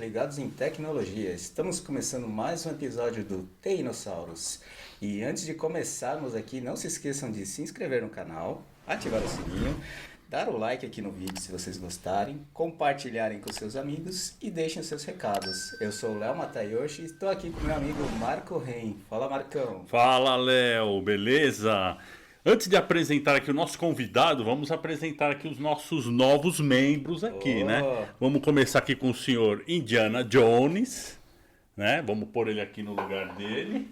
ligados em tecnologia. Estamos começando mais um episódio do Teinossauros. E antes de começarmos aqui, não se esqueçam de se inscrever no canal, ativar o sininho, dar o like aqui no vídeo se vocês gostarem, compartilharem com seus amigos e deixem seus recados. Eu sou o Léo Matayoshi e estou aqui com meu amigo Marco Ren. Fala, Marcão. Fala, Léo, beleza? Antes de apresentar aqui o nosso convidado, vamos apresentar aqui os nossos novos membros aqui, né? Vamos começar aqui com o senhor Indiana Jones, né? Vamos pôr ele aqui no lugar dele.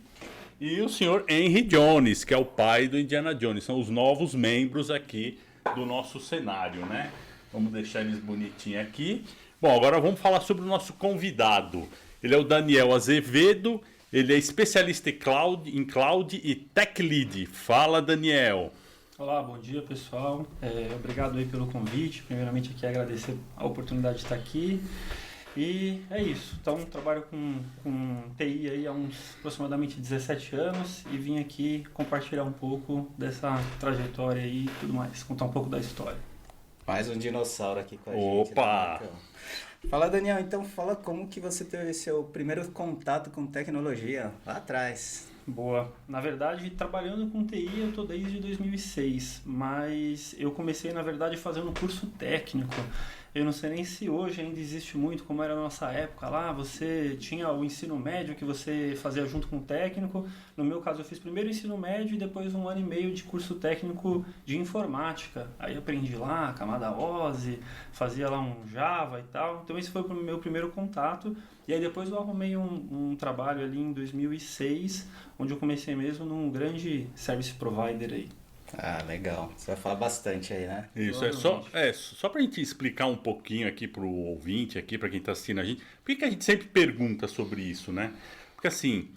E o senhor Henry Jones, que é o pai do Indiana Jones. São os novos membros aqui do nosso cenário, né? Vamos deixar eles bonitinhos aqui. Bom, agora vamos falar sobre o nosso convidado. Ele é o Daniel Azevedo. Ele é especialista em cloud e tech lead. Fala, Daniel. Olá, bom dia, pessoal. Obrigado aí pelo convite. Primeiramente aqui agradecer a oportunidade de estar aqui. E é isso. Então, trabalho com TI aí há uns aproximadamente 17 anos e vim aqui compartilhar um pouco dessa trajetória aí e tudo mais. Contar um pouco da história. Mais um dinossauro aqui com a gente. Opa! Né, fala, Daniel, então fala como que você teve seu primeiro contato com tecnologia lá atrás. Boa. Na verdade, trabalhando com TI eu estou desde 2006, mas eu comecei, na verdade, fazendo um curso técnico. Eu não sei nem se hoje ainda existe muito, como era a nossa época lá, você tinha o ensino médio que você fazia junto com o técnico. No meu caso, eu fiz primeiro o ensino médio e depois 1 ano e meio de curso técnico de informática. Aí aprendi lá, camada OSI, fazia lá um Java e tal. Então esse foi o meu primeiro contato. E aí depois eu arrumei um trabalho ali em 2006, onde eu comecei mesmo num grande service provider aí. Ah, legal. Você vai falar bastante aí, né? Isso, só pra gente explicar um pouquinho aqui pro ouvinte, aqui para quem tá assistindo a gente, por que a gente sempre pergunta sobre isso, né? Porque assim,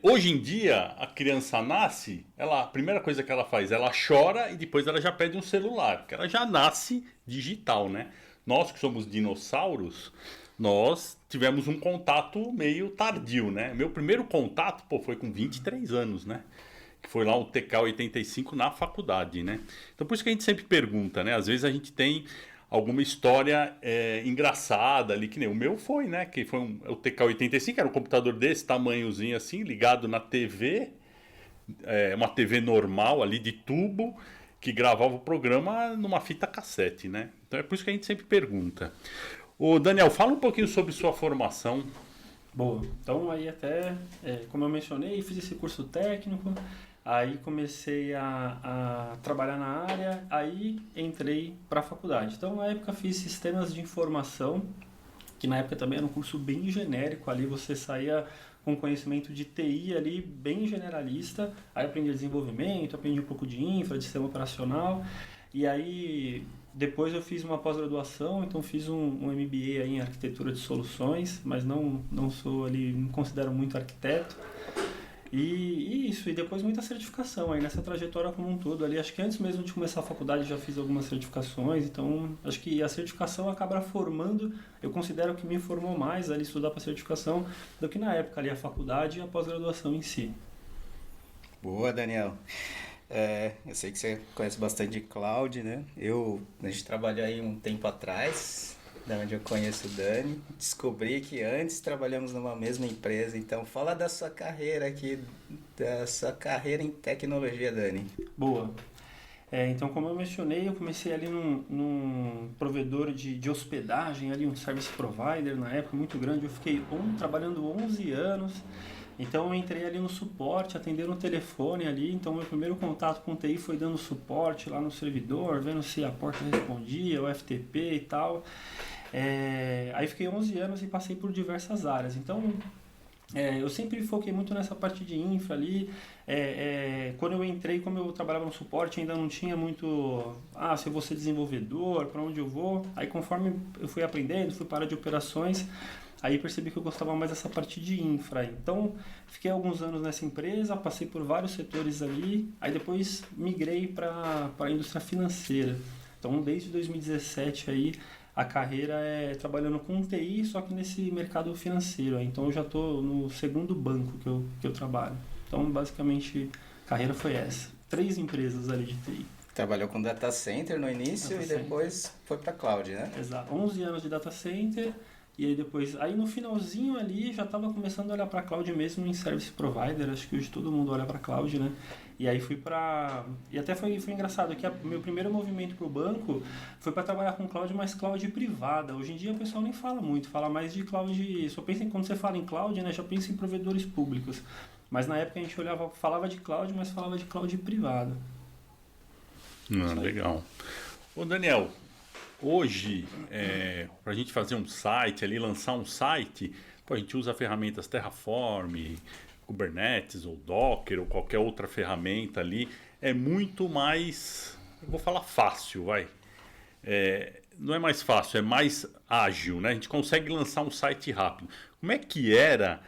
hoje em dia a criança nasce, a primeira coisa que ela faz, ela chora e depois ela já pede um celular, porque ela já nasce digital, né? Nós que somos dinossauros, nós tivemos um contato meio tardio, né? Meu primeiro contato, foi com 23 anos, né? Que foi lá o TK-85 na faculdade, né? Então por isso que a gente sempre pergunta, né? Às vezes a gente tem alguma história engraçada ali, que nem o meu foi, né? Que foi o TK-85, era um computador desse tamanhozinho assim, ligado na TV, uma TV normal ali de tubo, que gravava o programa numa fita cassete, né? Então é por isso que a gente sempre pergunta. Ô Daniel, fala um pouquinho sobre sua formação. Boa, então aí até, como eu mencionei, fiz esse curso técnico, aí comecei a trabalhar na área, aí entrei para a faculdade. Então na época fiz sistemas de informação, que na época também era um curso bem genérico, ali você saía com conhecimento de TI ali bem generalista, aí aprendi desenvolvimento, aprendi um pouco de infra, de sistema operacional, e aí depois eu fiz uma pós-graduação, então fiz um MBA aí em arquitetura de soluções, mas não sou ali, não considero muito arquiteto. E isso, e depois muita certificação aí nessa trajetória como um todo ali. Acho que antes mesmo de começar a faculdade já fiz algumas certificações, então acho que a certificação acaba formando, eu considero que me formou mais ali estudar para certificação do que na época ali a faculdade e a pós-graduação em si. Boa, Daniel. Eu sei que você conhece bastante de cloud, né? A gente trabalhou aí um tempo atrás, da onde eu conheço o Dani. Descobri que antes trabalhamos numa mesma empresa. Então, fala da sua carreira aqui, da sua carreira em tecnologia, Dani. Boa. Então, como eu mencionei, eu comecei ali num provedor de hospedagem, ali um service provider, na época muito grande. Eu fiquei trabalhando 11 anos. Então eu entrei ali no suporte, atendendo o telefone ali, então meu primeiro contato com o TI foi dando suporte lá no servidor, vendo se a porta respondia, o FTP e tal. Aí fiquei 11 anos e passei por diversas áreas, então eu sempre foquei muito nessa parte de infra ali. Quando eu entrei, como eu trabalhava no suporte, ainda não tinha muito, se eu vou ser desenvolvedor, para onde eu vou. Aí conforme eu fui aprendendo, fui para a área de operações, aí percebi que eu gostava mais dessa parte de infra. Então, fiquei alguns anos nessa empresa, passei por vários setores ali, aí depois migrei para a indústria financeira. Então, desde 2017 aí, a carreira é trabalhando com TI, só que nesse mercado financeiro. Então, eu já estou no segundo banco que eu trabalho. Então, basicamente, a carreira foi essa. 3 empresas ali de TI. Trabalhou com data center no início e depois foi para cloud, né? Exato. 11 anos de data center. E aí depois, aí no finalzinho ali já estava começando a olhar para cloud mesmo em service provider, acho que hoje todo mundo olha para cloud, né? E aí fui para e até foi engraçado que meu primeiro movimento para o banco foi para trabalhar com cloud, mas cloud privada. Hoje em dia o pessoal nem fala muito, fala mais de cloud, só pensa em quando você fala em cloud, né, já pensa em provedores públicos. Mas na época a gente olhava, falava de cloud, mas falava de cloud privada. Legal. Ô Daniel, hoje, para a gente fazer um site ali, lançar um site, a gente usa ferramentas Terraform, Kubernetes ou Docker ou qualquer outra ferramenta ali. É muito mais, eu vou falar fácil, vai. Não é mais fácil, é mais ágil, né? A gente consegue lançar um site rápido. Como é que era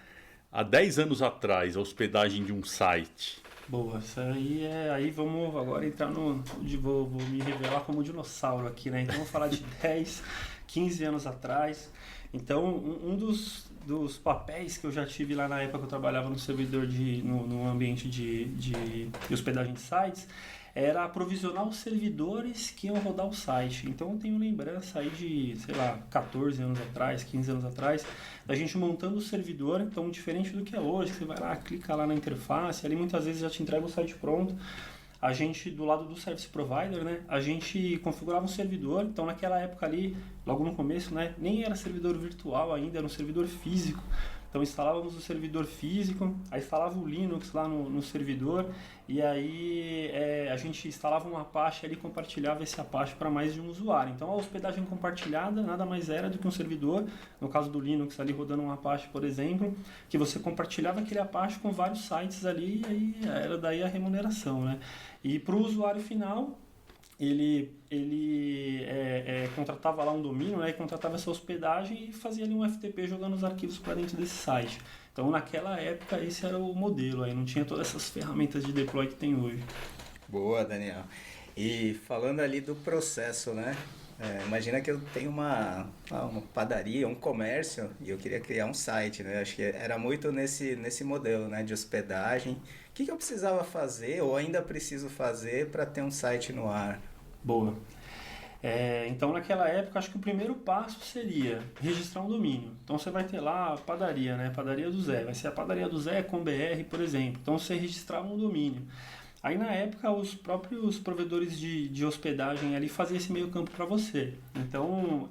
há 10 anos atrás a hospedagem de um site? Boa, isso aí aí vamos agora entrar vou me revelar como dinossauro aqui, né? Então vou falar de 10, 15 anos atrás. Então, um dos papéis que eu já tive lá na época que eu trabalhava no servidor no ambiente de hospedagem de sites era aprovisionar os servidores que iam rodar o site. Então eu tenho lembrança aí de, sei lá, 14 anos atrás, 15 anos atrás, da gente montando o servidor, então diferente do que é hoje, que você vai lá, clica lá na interface, ali muitas vezes já te entrega o site pronto. A gente, do lado do service provider, né, a gente configurava um servidor, então naquela época ali, logo no começo, né, nem era servidor virtual ainda, era um servidor físico. Então instalávamos o servidor físico, aí instalava o Linux lá no servidor e aí a gente instalava um Apache ali e compartilhava esse Apache para mais de um usuário. Então a hospedagem compartilhada nada mais era do que um servidor, no caso do Linux ali rodando um Apache, por exemplo, que você compartilhava aquele Apache com vários sites ali e aí era daí a remuneração, né? E para o usuário final, ele contratava lá um domínio, né, e contratava essa hospedagem e fazia ali um FTP jogando os arquivos para dentro desse site. Então, naquela época, esse era o modelo, aí não tinha todas essas ferramentas de deploy que tem hoje. Boa, Daniel. E falando ali do processo, né? Imagina que eu tenho uma padaria, um comércio, e eu queria criar um site, né? Acho que era muito nesse modelo, né, de hospedagem. O que eu precisava fazer ou ainda preciso fazer para ter um site no ar? Boa. Então, naquela época, acho que o primeiro passo seria registrar um domínio. Então, você vai ter lá a padaria, né? Padaria do Zé. Vai ser a padaria do Zé com BR, por exemplo. Então, você registrava um domínio. Aí, na época, os próprios provedores de hospedagem ali faziam esse meio campo para você. Então,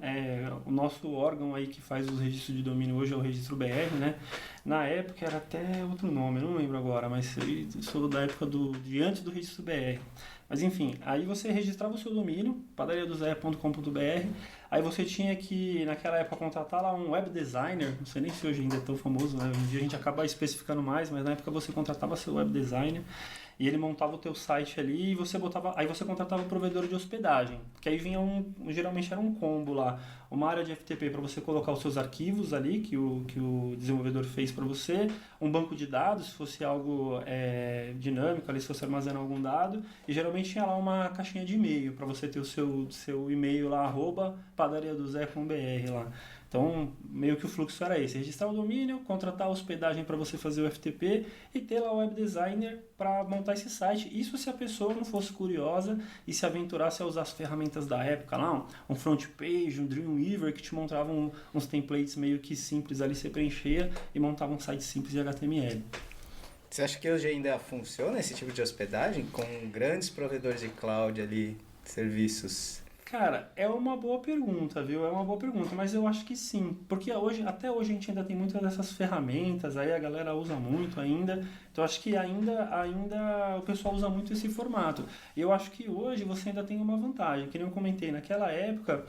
o nosso órgão aí que faz os registros de domínio hoje é o Registro BR, né? Na época era até outro nome, eu não lembro agora, mas eu sou da época de antes do Registro BR. Mas enfim, aí você registrava o seu domínio, padariadozé.com.br, aí você tinha que, naquela época, contratar lá um web designer, não sei nem se hoje ainda é tão famoso, né? Hoje em dia a gente acaba especificando mais, mas na época você contratava seu web designer e ele montava o teu site ali e aí você contratava o provedor de hospedagem, que aí vinha geralmente era um combo lá, uma área de FTP para você colocar os seus arquivos ali, que o desenvolvedor fez para você, um banco de dados, se fosse algo dinâmico, ali se você armazenar algum dado, e geralmente tinha lá uma caixinha de e-mail para você ter o seu e-mail lá, @padariadozé.com.br lá. Então, meio que o fluxo era esse, registrar o domínio, contratar a hospedagem para você fazer o FTP e ter lá o web designer para montar esse site. Isso se a pessoa não fosse curiosa e se aventurasse a usar as ferramentas da época lá, um front page, um Dreamweaver que te montavam uns templates meio que simples ali, você preenchia e montava um site simples de HTML. Você acha que hoje ainda funciona esse tipo de hospedagem com grandes provedores de cloud ali, serviços? Cara, é uma boa pergunta, viu? É uma boa pergunta, mas eu acho que sim. Porque até hoje a gente ainda tem muitas dessas ferramentas, aí a galera usa muito ainda. Então acho que ainda o pessoal usa muito esse formato. E eu acho que hoje você ainda tem uma vantagem, que nem eu comentei, naquela época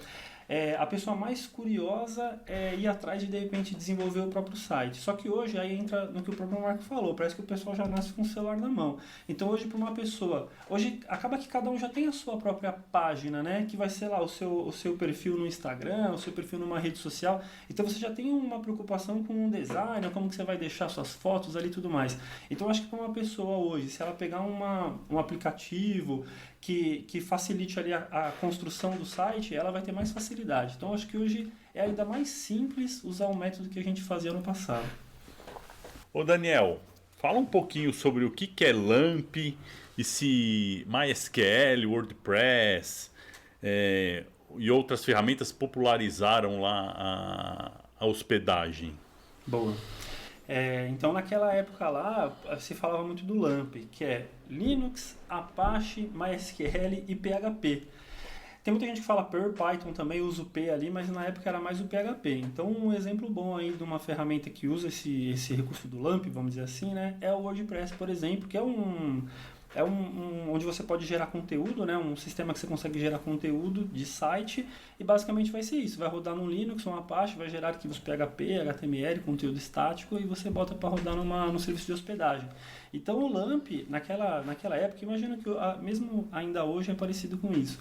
a pessoa mais curiosa ia atrás de repente desenvolver o próprio site. Só que hoje aí entra no que o próprio Marco falou, parece que o pessoal já nasce com o celular na mão. Então hoje para uma pessoa, hoje acaba que cada um já tem a sua própria página, né? Que vai ser lá o seu perfil no Instagram, o seu perfil numa rede social. Então você já tem uma preocupação com o design, como que você vai deixar suas fotos ali e tudo mais. Então acho que para uma pessoa hoje, se ela pegar um aplicativo que facilite ali a construção do site, ela vai ter mais facilidade. Então, acho que hoje é ainda mais simples usar o método que a gente fazia no passado. Ô Daniel, fala um pouquinho sobre o que é LAMP e se MySQL, WordPress e outras ferramentas popularizaram lá a hospedagem? Boa. Então, naquela época lá, se falava muito do LAMP, que é Linux, Apache, MySQL e PHP. Tem muita gente que fala Perl, Python também, usa o P ali, mas na época era mais o PHP. Então, um exemplo bom aí de uma ferramenta que usa esse recurso do LAMP, vamos dizer assim, né, é o WordPress, por exemplo, que é onde você pode gerar conteúdo, né? Um sistema que você consegue gerar conteúdo de site e basicamente vai ser isso. Vai rodar no Linux, uma Apache, vai gerar arquivos PHP, HTML, conteúdo estático e você bota para rodar no serviço de hospedagem. Então o LAMP, naquela época, imagino que mesmo ainda hoje é parecido com isso.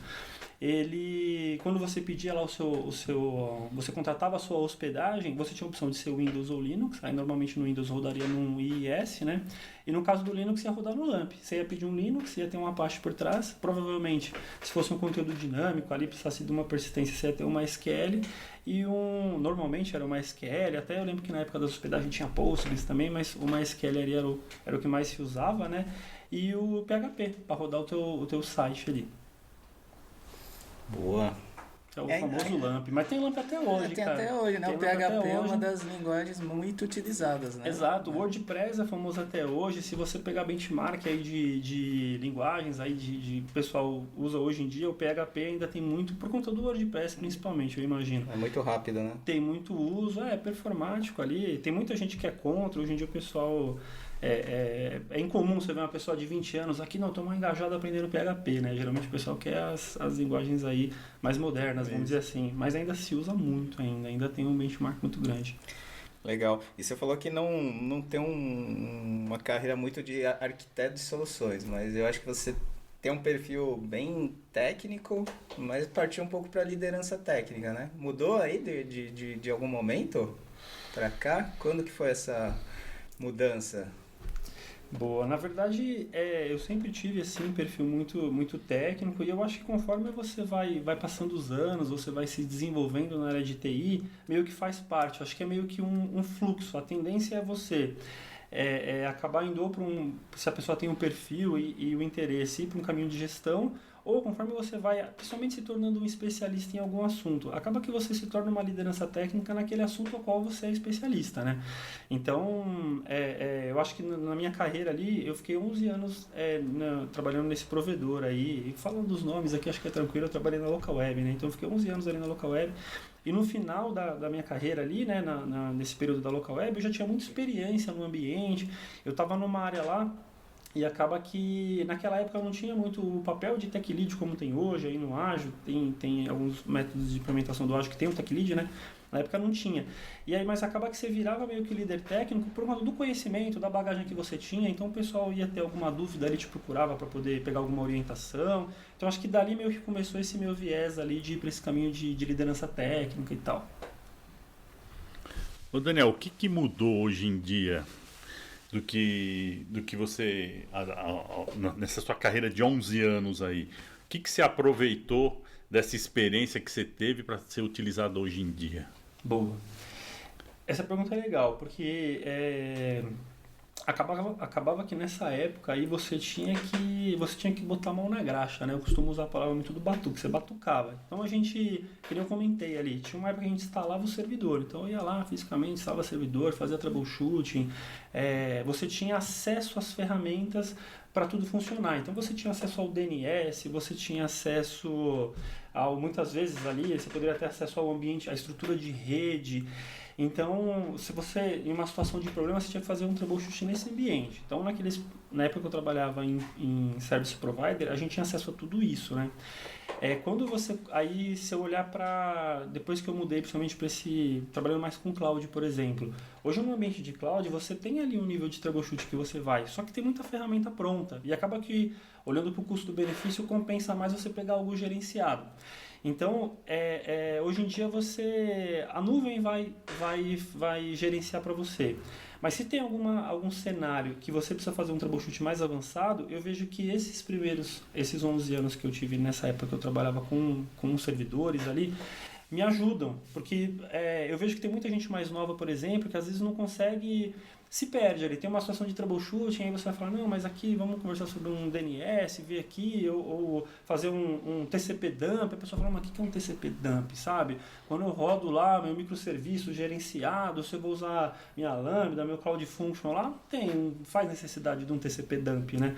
Ele, quando você pedia lá você contratava a sua hospedagem, você tinha a opção de ser Windows ou Linux, aí normalmente no Windows rodaria num IIS, né? E no caso do Linux ia rodar no LAMP. Você ia pedir um Linux, ia ter uma Apache por trás, provavelmente, se fosse um conteúdo dinâmico, ali precisasse de uma persistência, você ia ter uma SQL e normalmente era uma SQL, até eu lembro que na época da hospedagem tinha Postgres também, mas o MySQL ali era o que mais se usava, né? E o PHP, para rodar o teu site ali. Boa. É o famoso LAMP, mas tem LAMP até hoje, tem cara. até hoje, né? Tem O PHP é hoje. uma das linguagens muito utilizadas, né? Exato, o WordPress é famoso até hoje. Se você pegar benchmark aí de linguagens aí de pessoal usa hoje em dia, o PHP ainda tem muito, por conta do WordPress principalmente, eu imagino. É muito rápido, né? Tem muito uso, performático ali. Tem muita gente que é contra, hoje em dia o pessoal... É incomum você ver uma pessoa de 20 anos aqui, não, estou mais engajado aprendendo PHP, né? Geralmente o pessoal quer as linguagens aí mais modernas, vamos dizer assim. Mas ainda se usa muito ainda tem um benchmark muito grande. Legal. E você falou que não tem uma carreira muito de arquiteto de soluções, mas eu acho que você tem um perfil bem técnico, mas partiu um pouco para liderança técnica, né? Mudou aí de algum momento para cá? Quando que foi essa mudança? Boa, na verdade eu sempre tive assim, um perfil muito técnico e eu acho que conforme você vai passando os anos, você vai se desenvolvendo na área de TI, meio que faz parte, eu acho que é meio que um fluxo, a tendência é você acabar indo se a pessoa tem um perfil e o interesse, ir para um caminho de gestão, ou conforme você vai, principalmente se tornando um especialista em algum assunto, acaba que você se torna uma liderança técnica naquele assunto ao qual você é especialista, né? Então, eu acho que na minha carreira ali, eu fiquei 11 anos trabalhando nesse provedor aí, e falando dos nomes aqui, acho que é tranquilo, eu trabalhei na Local Web, né? Então, eu fiquei 11 anos ali na Local Web, e no final da minha carreira ali, né, nesse período da Local Web, eu já tinha muita experiência no ambiente, eu estava numa área lá, e acaba que naquela época não tinha muito o papel de tech lead como tem hoje, aí no Ágil, tem alguns métodos de implementação do Ágil que tem um tech lead, né? Na época não tinha. E aí, mas acaba que você virava meio que líder técnico por conta do conhecimento, da bagagem que você tinha, então o pessoal ia ter alguma dúvida ali, te procurava para poder pegar alguma orientação. Então acho que dali meio que começou esse meu viés ali de ir para esse caminho de liderança técnica e tal. Ô Daniel, o que mudou hoje em dia do que você, nessa sua carreira de 11 anos aí? O que você aproveitou dessa experiência que você teve para ser utilizado hoje em dia? Boa. Essa pergunta é legal, porque acabava que nessa época aí você tinha que botar a mão na graxa, né? Eu costumo usar a palavra muito do batuque, você batucava. Então a gente, que nem eu comentei ali, tinha uma época que a gente instalava o servidor, então eu ia lá fisicamente, instalava o servidor, fazia troubleshooting, você tinha acesso às ferramentas para tudo funcionar. Então você tinha acesso ao DNS, você tinha acesso muitas vezes ali, você poderia ter acesso ao ambiente, à estrutura de rede. Então, se você, em uma situação de problema, você tinha que fazer um troubleshooting nesse ambiente. Então, na época que eu trabalhava em Service Provider, a gente tinha acesso a tudo isso, né? Se eu olhar para, depois que eu mudei, principalmente para trabalhando mais com cloud, por exemplo. Hoje, no ambiente de cloud, você tem ali um nível de troubleshooting que você vai, só que tem muita ferramenta pronta. E acaba que, olhando para o custo-benefício, compensa mais você pegar algo gerenciado. Então, hoje em dia a nuvem vai gerenciar para você. Mas se tem algum cenário que você precisa fazer um troubleshoot mais avançado, eu vejo que esses 11 anos que eu tive nessa época que eu trabalhava com servidores ali, me ajudam. Porque eu vejo que tem muita gente mais nova, por exemplo, que às vezes não consegue se perde ali. Tem uma situação de troubleshooting, aí você vai falar, não, mas aqui vamos conversar sobre um DNS, ver aqui, ou fazer um TCP dump. A pessoa fala, mas o que é um TCP dump, sabe? Quando eu rodo lá meu microserviço gerenciado, se eu vou usar minha Lambda, meu Cloud Function lá, não faz necessidade de um TCP dump, né?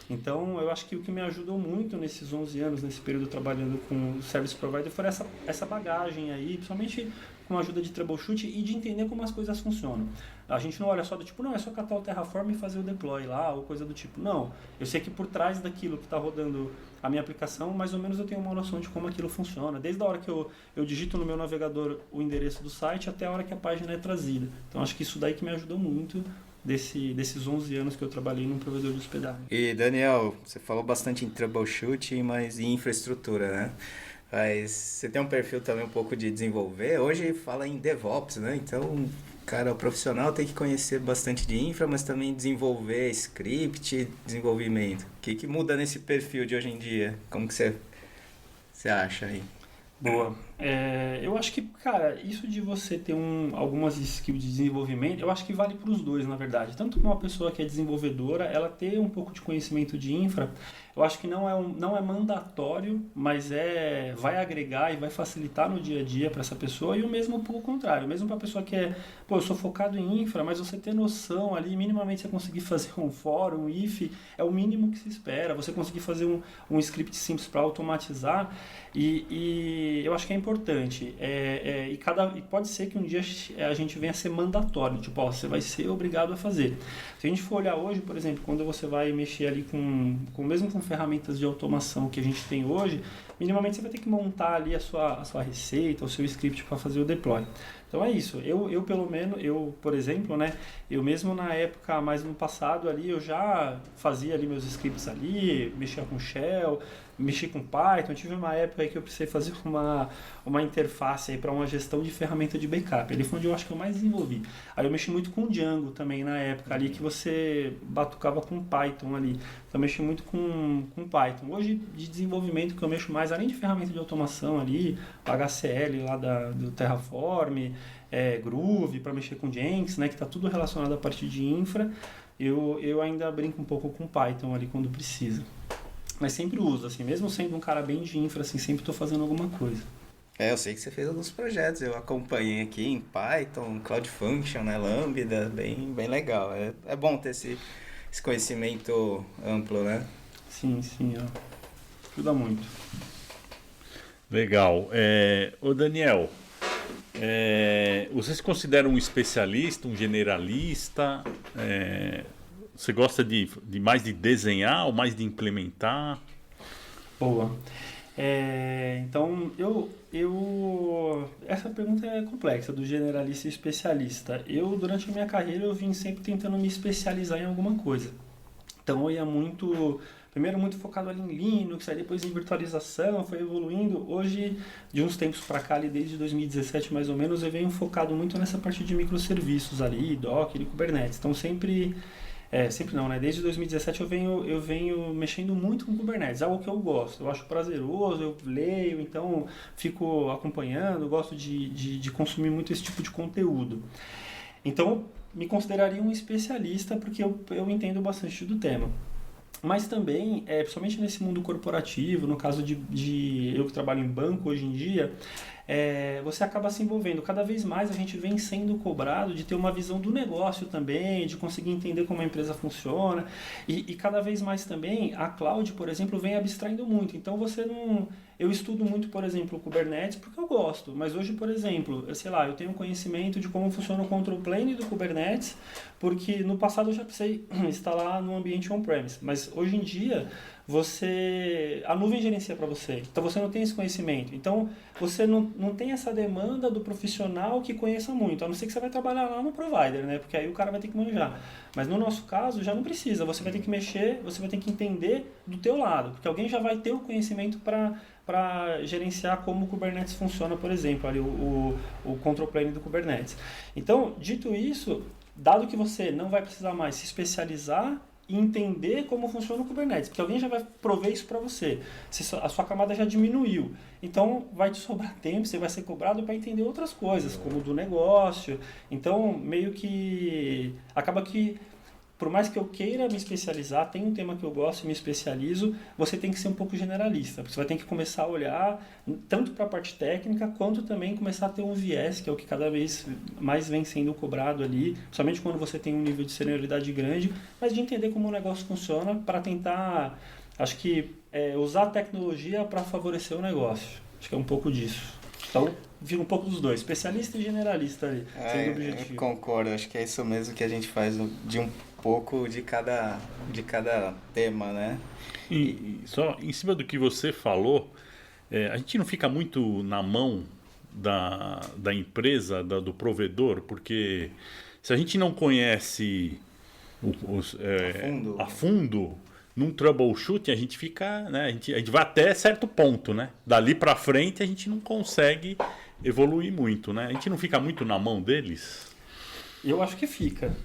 Então, eu acho que o que me ajudou muito nesses 11 anos, nesse período trabalhando com o Service Provider, foi essa bagagem aí, principalmente com a ajuda de troubleshoot e de entender como as coisas funcionam. A gente não olha só do tipo, não, é só catar o Terraform e fazer o deploy lá, ou coisa do tipo. Não, eu sei que por trás daquilo que está rodando a minha aplicação, mais ou menos eu tenho uma noção de como aquilo funciona. Desde a hora que eu digito no meu navegador o endereço do site até a hora que a página é trazida. Então, acho que isso daí que me ajudou muito desses 11 anos que eu trabalhei num provedor de hospedagem. E Daniel, você falou bastante em troubleshooting, mas em infraestrutura, né? Mas você tem um perfil também um pouco de desenvolver. Hoje fala em DevOps, né? Então, cara, o profissional tem que conhecer bastante de infra, mas também desenvolver script, desenvolvimento. O que muda nesse perfil de hoje em dia? Como que você acha aí? Boa. Eu acho que, cara, isso de você ter algumas skills de desenvolvimento, eu acho que vale para os dois, na verdade. Tanto para uma pessoa que é desenvolvedora, ela ter um pouco de conhecimento de infra, eu acho que não é mandatório, mas vai agregar e vai facilitar no dia a dia para essa pessoa, e o mesmo pelo contrário. Mesmo para a pessoa que eu sou focado em infra, mas você ter noção ali, minimamente você conseguir fazer um for, um if, é o mínimo que se espera. Você conseguir fazer um script simples para automatizar, e eu acho que é importante. E pode ser que um dia a gente venha a ser mandatório, tipo, você vai ser obrigado a fazer. Se a gente for olhar hoje, por exemplo, quando você vai mexer ali mesmo com ferramentas de automação que a gente tem hoje, minimamente você vai ter que montar ali a sua receita, o seu script para fazer o deploy. Então é isso. Eu pelo menos, por exemplo, né, eu mesmo na época, mais no passado ali, eu já fazia ali meus scripts ali, mexia com Shell, mexi com Python. Tive uma época aí que eu precisei fazer uma interface para uma gestão de ferramenta de backup. Ali foi onde eu acho que eu mais desenvolvi. Aí eu mexi muito com Django também na época ali, que você batucava com Python ali. Então eu mexi muito com Python. Hoje, de desenvolvimento que eu mexo mais, além de ferramenta de automação ali, HCL lá do Terraform, Groove para mexer com Jenkins, né, que está tudo relacionado à parte de infra, eu ainda brinco um pouco com Python ali quando precisa. Mas sempre uso, assim, mesmo sendo um cara bem de infra, assim, sempre estou fazendo alguma coisa. Eu sei que você fez alguns projetos, eu acompanhei aqui em Python, Cloud Function, né, Lambda, bem legal. É bom ter esse conhecimento amplo, né? Sim, ajuda muito. Legal. Ô Daniel, você se considera um especialista, um generalista? Você gosta de mais de desenhar ou mais de implementar? Boa. Então, essa pergunta é complexa, do generalista e especialista. Durante a minha carreira, eu vim sempre tentando me especializar em alguma coisa. Então, eu ia primeiro muito focado ali em Linux, aí depois em virtualização, foi evoluindo. Hoje, de uns tempos para cá, ali desde 2017 mais ou menos, eu venho focado muito nessa parte de microserviços ali, Docker e Kubernetes. Então, sempre não, né? Desde 2017 eu venho mexendo muito com Kubernetes, algo que eu gosto, eu acho prazeroso, eu leio, então fico acompanhando, gosto de consumir muito esse tipo de conteúdo. Então, me consideraria um especialista porque eu entendo bastante do tema. Mas também, principalmente nesse mundo corporativo, no caso de eu que trabalho em banco hoje em dia, você acaba se envolvendo. Cada vez mais a gente vem sendo cobrado de ter uma visão do negócio também, de conseguir entender como a empresa funciona. E cada vez mais também a cloud, por exemplo, vem abstraindo muito. Então eu estudo muito, por exemplo, o Kubernetes porque eu gosto. Mas hoje, por exemplo, eu tenho conhecimento de como funciona o control plane do Kubernetes, porque no passado eu já precisei instalar no ambiente on-premise. Mas hoje em dia a nuvem gerencia para você, então você não tem esse conhecimento, então você não tem essa demanda do profissional que conheça muito, a não ser que você vai trabalhar lá no provider, né? Porque aí o cara vai ter que manjar, mas no nosso caso já não precisa, você vai ter que mexer, você vai ter que entender do teu lado, porque alguém já vai ter o conhecimento para gerenciar como o Kubernetes funciona, por exemplo, ali o control plane do Kubernetes. Então, dito isso, dado que você não vai precisar mais se especializar e entender como funciona o Kubernetes, porque alguém já vai prover isso para você. A sua camada já diminuiu. Então, vai te sobrar tempo, você vai ser cobrado para entender outras coisas, como do negócio. Então, meio que acaba que, por mais que eu queira me especializar, tem um tema que eu gosto e me especializo, você tem que ser um pouco generalista. Você vai ter que começar a olhar tanto para a parte técnica, quanto também começar a ter um viés, que é o que cada vez mais vem sendo cobrado ali, somente quando você tem um nível de senioridade grande, mas de entender como o negócio funciona para tentar, acho que, usar a tecnologia para favorecer o negócio. Acho que é um pouco disso. Então, fica um pouco dos dois, especialista e generalista ali, sendo o objetivo. Eu concordo, acho que é isso mesmo que a gente faz, de um pouco de cada tema, né? E só em cima do que você falou, a gente não fica muito na mão da empresa, do provedor, porque se a gente não conhece a fundo, num troubleshooting a gente fica, né, a gente vai até certo ponto, né? Dali para frente a gente não consegue evoluir muito, né? A gente não fica muito na mão deles. Eu acho que fica.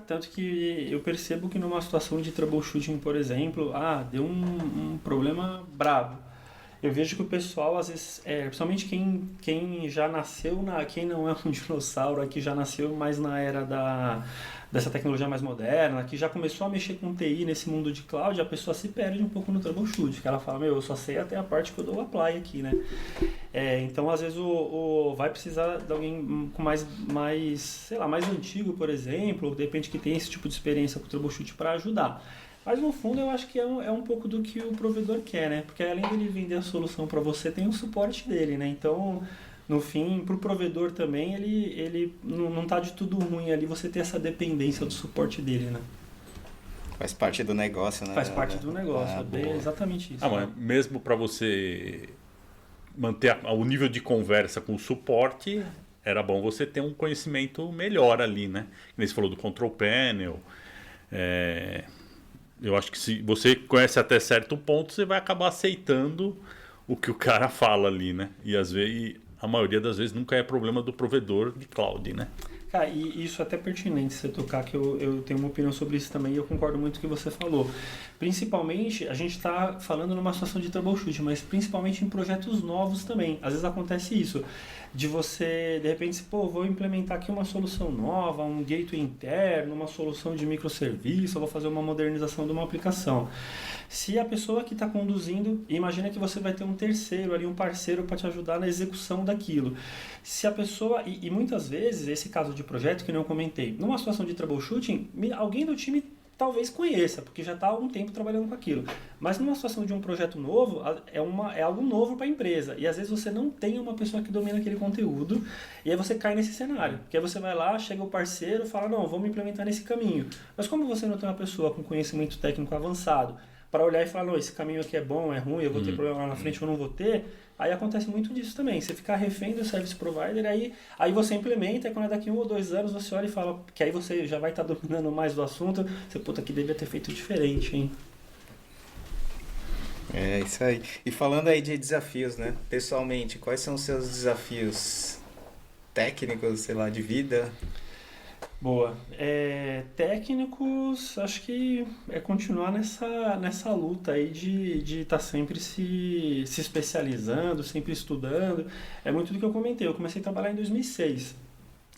Tanto que eu percebo que numa situação de troubleshooting, por exemplo, deu um problema brabo. Eu vejo que o pessoal, às vezes, principalmente quem já nasceu, quem não é um dinossauro, que já nasceu mais na era dessa tecnologia mais moderna, que já começou a mexer com TI nesse mundo de cloud, a pessoa se perde um pouco no troubleshoot, que ela fala, eu só sei até a parte que eu dou o apply aqui, né? Então, às vezes, vai precisar de alguém com mais, sei lá, mais antigo, por exemplo, ou de repente que tem esse tipo de experiência com o troubleshoot para ajudar. Mas no fundo eu acho que é um pouco do que o provedor quer, né? Porque além dele vender a solução para você, tem o suporte dele, né? Então, no fim, para o provedor também, ele não tá de tudo ruim ali você ter essa dependência do suporte dele, né? Faz parte do negócio, né? Faz parte do negócio, é exatamente isso. Mas mesmo para você manter o nível de conversa com o suporte, era bom você ter um conhecimento melhor ali, né? Como você falou do control panel, eu acho que se você conhece até certo ponto, você vai acabar aceitando o que o cara fala ali, né? E às vezes, a maioria das vezes nunca é problema do provedor de cloud, né? Cara, e isso é até pertinente você tocar, que eu tenho uma opinião sobre isso também e eu concordo muito com o que você falou. Principalmente, a gente está falando numa situação de troubleshoot, mas principalmente em projetos novos também. Às vezes acontece isso, de você, de repente, vou implementar aqui uma solução nova, um gateway interno, uma solução de microserviço, vou fazer uma modernização de uma aplicação. Se a pessoa que está conduzindo, imagina que você vai ter um terceiro ali, um parceiro para te ajudar na execução daquilo. Se a pessoa, e muitas vezes, esse caso de projeto que não comentei, numa situação de troubleshooting, alguém do time talvez conheça, porque já está há um tempo trabalhando com aquilo. Mas numa situação de um projeto novo, é algo novo para a empresa. E às vezes você não tem uma pessoa que domina aquele conteúdo, e aí você cai nesse cenário. Porque aí você vai lá, chega o parceiro, fala, não, vamos implementar nesse caminho. Mas como você não tem uma pessoa com conhecimento técnico avançado, para olhar e falar, não, esse caminho aqui é bom, é ruim, eu vou ter problema lá na frente ou não vou ter, aí acontece muito disso também. Você ficar refém do service provider, aí você implementa, e quando é daqui 1 ou 2 anos você olha e fala, que aí você já vai estar dominando mais do assunto, você, que devia ter feito diferente, hein? É isso aí. E falando aí de desafios, né? Pessoalmente, quais são os seus desafios técnicos, sei lá, de vida? Boa. Técnicos, acho que é continuar nessa luta aí de estar sempre se especializando, sempre estudando. É muito do que eu comentei. Eu comecei a trabalhar em 2006,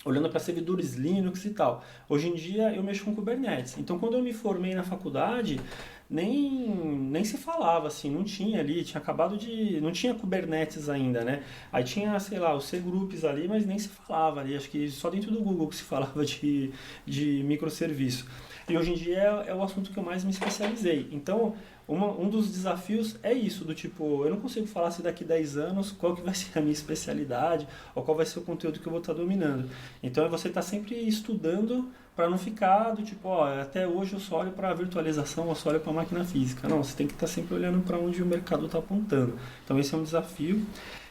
olhando para servidores Linux e tal. Hoje em dia eu mexo com Kubernetes. Então, quando eu me formei na faculdade, nem se falava assim, não tinha ali, tinha acabado de... não tinha Kubernetes ainda, né? Aí tinha, sei lá, os C-Groups ali, mas nem se falava ali, acho que só dentro do Google que se falava de microserviço. E hoje em dia é o assunto que eu mais me especializei. Então, um dos desafios é isso, do tipo, eu não consigo falar se daqui 10 anos qual que vai ser a minha especialidade ou qual vai ser o conteúdo que eu vou estar dominando. Então, é você estar sempre estudando para não ficar do tipo, até hoje eu só olho para a virtualização, eu só olho para a máquina física. Não, você tem que estar sempre olhando para onde o mercado está apontando. Então, esse é um desafio.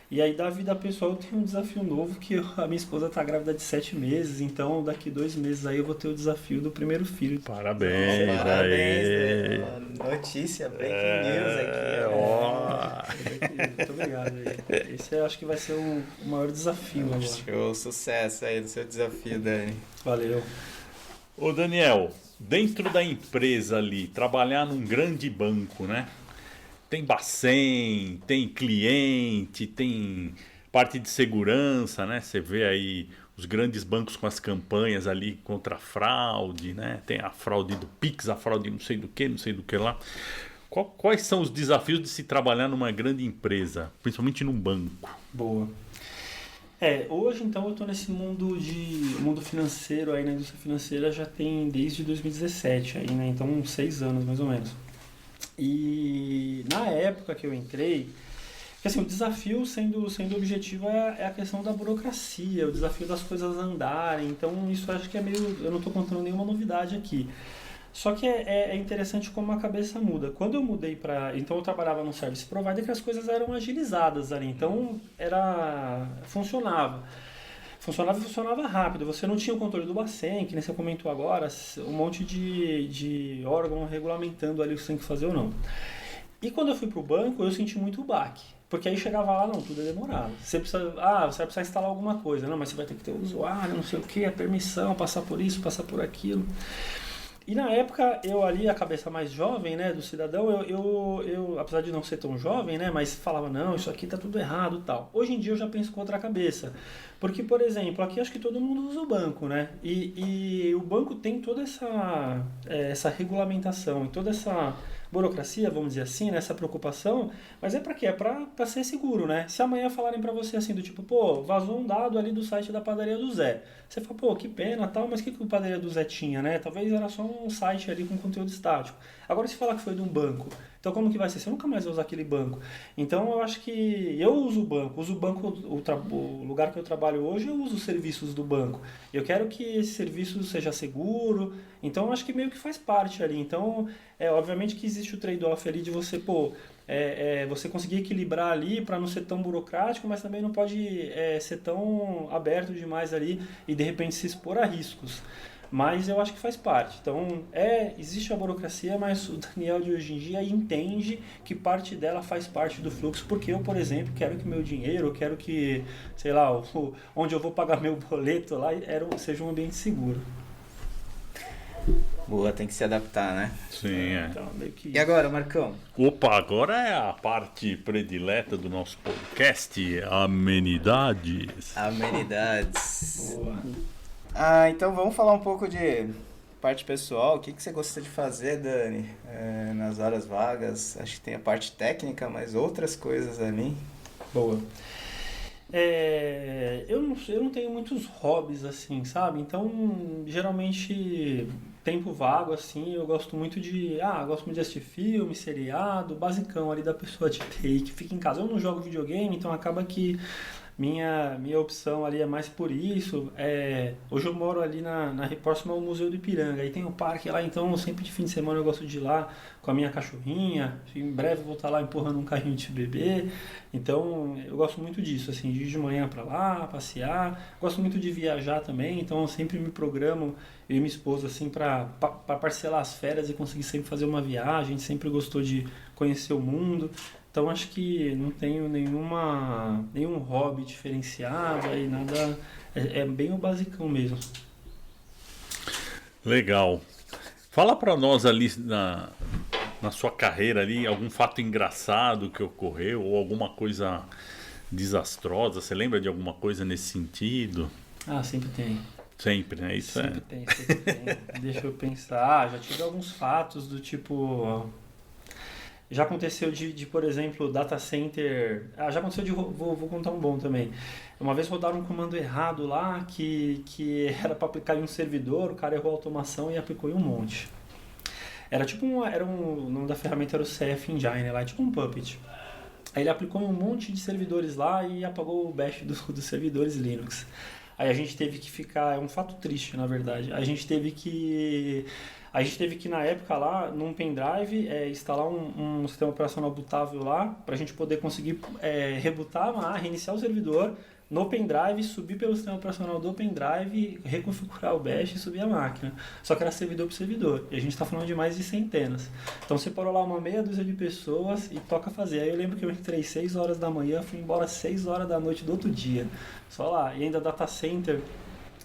E aí, da vida pessoal, eu tenho um desafio novo, que a minha esposa está grávida de 7 meses, então daqui 2 meses aí eu vou ter o desafio do primeiro filho. Parabéns! Parabéns! Notícia, breaking news aqui. Muito obrigado aí. Esse eu acho que vai ser o maior desafio agora. Show, sucesso aí no seu desafio, Dani. Valeu. Ô Daniel, dentro da empresa ali, trabalhar num grande banco, né? Tem Bacen, tem cliente, tem parte de segurança, né? Você vê aí os grandes bancos com as campanhas ali contra a fraude, né? Tem a fraude do Pix, a fraude não sei do que lá. Quais são os desafios de se trabalhar numa grande empresa, principalmente num banco? Boa. Hoje então eu estou nesse mundo financeiro aí na indústria financeira já tem desde 2017 aí, né? Então uns 6 anos mais ou menos. E na época que eu entrei, porque, assim, o desafio sendo objetivo é a questão da burocracia, o desafio das coisas andarem. Então isso acho que é meio, eu não estou contando nenhuma novidade aqui. Só que é interessante como a cabeça muda. Quando eu mudei então eu trabalhava num service provider que as coisas eram agilizadas ali. Então funcionava. Funcionava rápido. Você não tinha o controle do Bacen, que nem você comentou agora, um monte de órgão regulamentando ali o que você tem que fazer ou não. E quando eu fui pro banco, eu senti muito o baque. Porque aí chegava lá, não, tudo é demorado. Você vai precisar instalar alguma coisa. Não, mas você vai ter que ter o usuário, não sei o que, a permissão, passar por isso, passar por aquilo. E na época, eu ali, a cabeça mais jovem, né, do cidadão, eu apesar de não ser tão jovem, né, mas falava, não, isso aqui tá tudo errado e tal. Hoje em dia eu já penso com outra cabeça. Porque, por exemplo, aqui acho que todo mundo usa o banco, né? E o banco tem toda essa regulamentação e toda essa burocracia, vamos dizer assim, né, essa preocupação, mas é para quê? É para ser seguro, né? Se amanhã falarem para você assim, do tipo, pô, vazou um dado ali do site da padaria do Zé. Você fala, pô, que pena, tal, mas o que o padaria do Zé tinha, né? Talvez era só um site ali com conteúdo estático. Agora, se falar que foi de um banco, então como que vai ser? Você nunca mais vai usar aquele banco. Então, eu acho que eu uso o banco, o lugar que eu trabalho hoje, eu uso os serviços do banco. Eu quero que esse serviço seja seguro, então eu acho que meio que faz parte ali. Então, obviamente que existe o trade-off ali de você, você conseguir equilibrar ali para não ser tão burocrático, mas também não pode ser tão aberto demais ali e de repente se expor a riscos. Mas eu acho que faz parte. Então, existe a burocracia, mas o Daniel de hoje em dia entende que parte dela faz parte do fluxo, porque eu, por exemplo, quero que meu dinheiro, eu quero que, sei lá, onde eu vou pagar meu boleto lá seja um ambiente seguro. Boa, tem que se adaptar, né? Sim, Então, meio que E agora, Marcão? Opa, agora é a parte predileta do nosso podcast, amenidades. Amenidades. Boa. Então vamos falar um pouco de parte pessoal. O que você gosta de fazer, Dani, nas horas vagas? Acho que tem a parte técnica, mas outras coisas ali. Boa. Eu não tenho muitos hobbies assim, sabe? Então, geralmente, tempo vago assim, eu gosto muito de assistir filme, seriado, basicão ali da pessoa de TI que fica em casa. Eu não jogo videogame, então acaba que minha opção ali é mais por isso. Hoje eu moro ali próximo ao Museu do Ipiranga, aí tem um parque lá, então sempre de fim de semana eu gosto de ir lá com a minha cachorrinha. Em breve eu vou estar lá empurrando um carrinho de bebê. Então eu gosto muito disso, assim, de ir de manhã para lá, passear. Gosto muito de viajar também, então eu sempre me programo, eu e minha esposa, assim, para parcelar as férias e conseguir sempre fazer uma viagem. A gente sempre gostou de conhecer o mundo. Então acho que não tenho nenhum hobby diferenciado aí, nada. É bem o basicão mesmo. Legal. Fala pra nós ali na sua carreira ali, algum fato engraçado que ocorreu ou alguma coisa desastrosa. Você lembra de alguma coisa nesse sentido? Sempre tem. Sempre, né? Isso sempre tem. Deixa eu pensar. Já tive alguns fatos do tipo. Já aconteceu por exemplo, data center. Já aconteceu vou contar um bom também. Uma vez rodaram um comando errado lá que era para aplicar em um servidor, o cara errou a automação e aplicou em um monte. O nome da ferramenta era o CF Engine lá, tipo um Puppet. Aí ele aplicou em um monte de servidores lá e apagou o bash dos servidores Linux. Aí a gente teve que ficar, é um fato triste na verdade, a gente teve que na época lá, num pendrive, instalar um sistema operacional bootável lá, para a gente poder conseguir rebootar, reiniciar o servidor no pendrive, subir pelo sistema operacional do pendrive, reconfigurar o bash e subir a máquina. Só que era servidor por servidor, e a gente está falando de mais de centenas. Então separou lá uma meia dúzia de pessoas e toca fazer. Aí eu lembro que eu entrei 6 horas da manhã, fui embora 6 horas da noite do outro dia, só lá. E ainda data center,